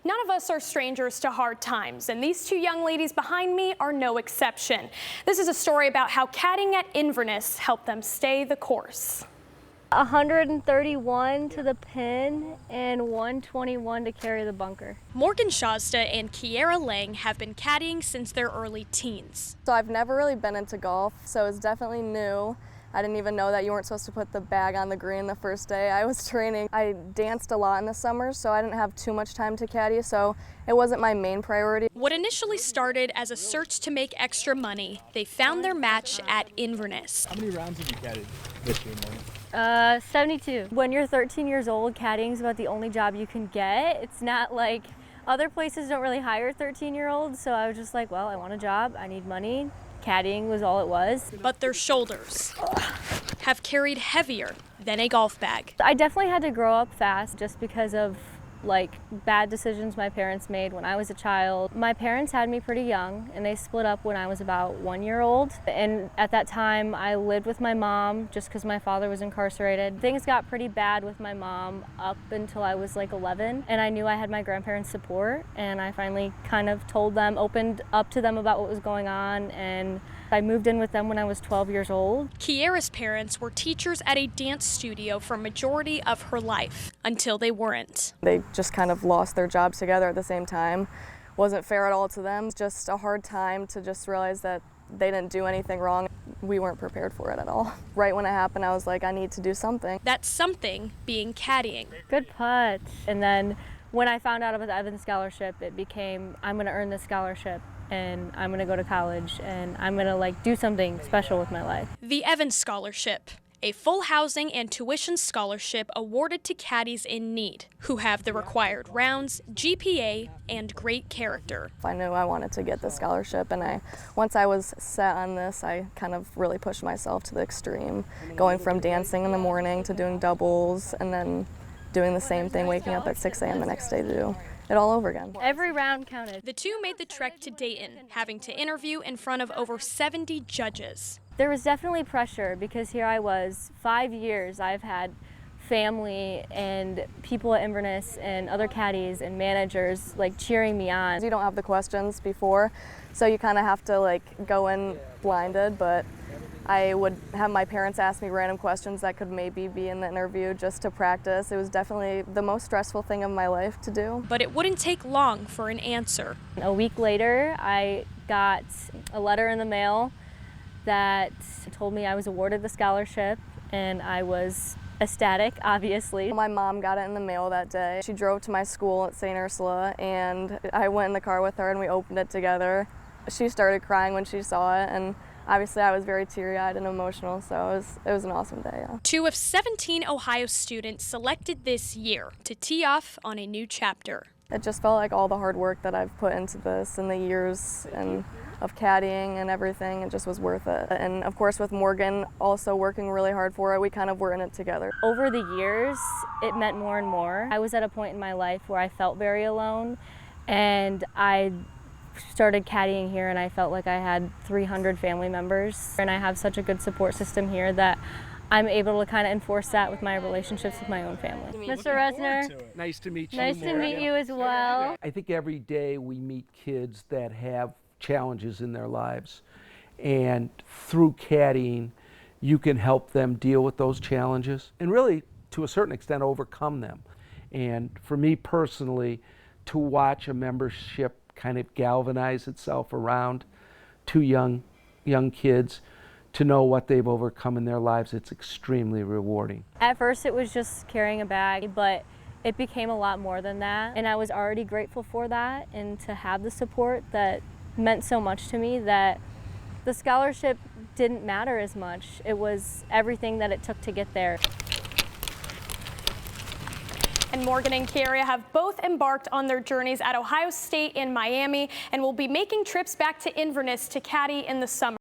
None of us are strangers to hard times, and these two young ladies behind me are no exception. This is a story about how caddying at Inverness helped them stay the course. 131 to the pin and 121 to carry the bunker. Morgan Szozda and Kiera Lang have been caddying since their early teens. So I've never really been into golf, so it's definitely new. I didn't even know that you weren't supposed to put the bag on the green the first day I was training. I danced a lot in the summer, so I didn't have too much time to caddy, so it wasn't my main priority. What initially started as a search to make extra money, they found their match at Inverness. How many rounds have you caddied this year, Morgan? 72. When you're 13 years old, caddying is about the only job you can get. It's not like other places don't really hire 13-year-olds, so I was just like, well, I want a job, I need money. Caddying was all it was. But their shoulders have carried heavier than a golf bag. I definitely had to grow up fast just because of bad decisions my parents made when I was a child. My parents had me pretty young and they split up when I was about 1 year old. And at that time I lived with my mom just because my father was incarcerated. Things got pretty bad with my mom up until I was 11, and I knew I had my grandparents' support, and I finally kind of opened up to them about what was going on, and I moved in with them when I was 12 years old. Kiera's parents were teachers at a dance studio for a majority of her life, until they weren't. They just kind of lost their jobs together at the same time. Wasn't fair at all to them. Just a hard time to just realize that they didn't do anything wrong. We weren't prepared for it at all. Right when it happened, I was like, I need to do something. That something being caddying. Good putt. And then when I found out about the Evans Scholarship, it became, I'm gonna earn this scholarship, and I'm gonna go to college, and I'm gonna do something special with my life. The Evans Scholarship, a full housing and tuition scholarship awarded to caddies in need who have the required rounds, GPA, and great character. I knew I wanted to get the scholarship, and once I was set on this, I kind of really pushed myself to the extreme, going from dancing in the morning to doing doubles, and then doing the same thing, waking up at 6 a.m. the next day to do it all over again. Every round counted. The two made the trek to Dayton, having to interview in front of over 70 judges. There was definitely pressure because here I was, 5 years I've had family and people at Inverness and other caddies and managers cheering me on. You don't have the questions before, so you kind of have to go in blinded, but I would have my parents ask me random questions that could maybe be in the interview just to practice. It was definitely the most stressful thing of my life to do. But it wouldn't take long for an answer. A week later, I got a letter in the mail that told me I was awarded the scholarship, and I was ecstatic, obviously. My mom got it in the mail that day. She drove to my school at St. Ursula, and I went in the car with her and we opened it together. She started crying when she saw it, and obviously I was very teary-eyed and emotional, so it was an awesome day. Yeah. 2 of 17 Ohio students selected this year to tee off on a new chapter. It just felt like all the hard work that I've put into this and the years of caddying and everything, it just was worth it. And of course with Morgan also working really hard for it, we kind of were in it together. Over the years, it meant more and more. I was at a point in my life where I felt very alone, and I started caddying here and I felt like I had 300 family members, and I have such a good support system here that I'm able to kind of enforce that with my relationships with my own family. Mr. Resner, Nice to meet you. nice to meet you as well. I think every day we meet kids that have challenges in their lives, and through caddying you can help them deal with those challenges and really to a certain extent overcome them. And for me personally, to watch a membership kind of galvanize itself around two young kids, to know what they've overcome in their lives, it's extremely rewarding. At first it was just carrying a bag, but it became a lot more than that, and I was already grateful for that, and to have the support that meant so much to me that the scholarship didn't matter as much. It was everything that it took to get there. And Morgan and Kiera have both embarked on their journeys at Ohio State and Miami, and will be making trips back to Inverness to caddy in the summer.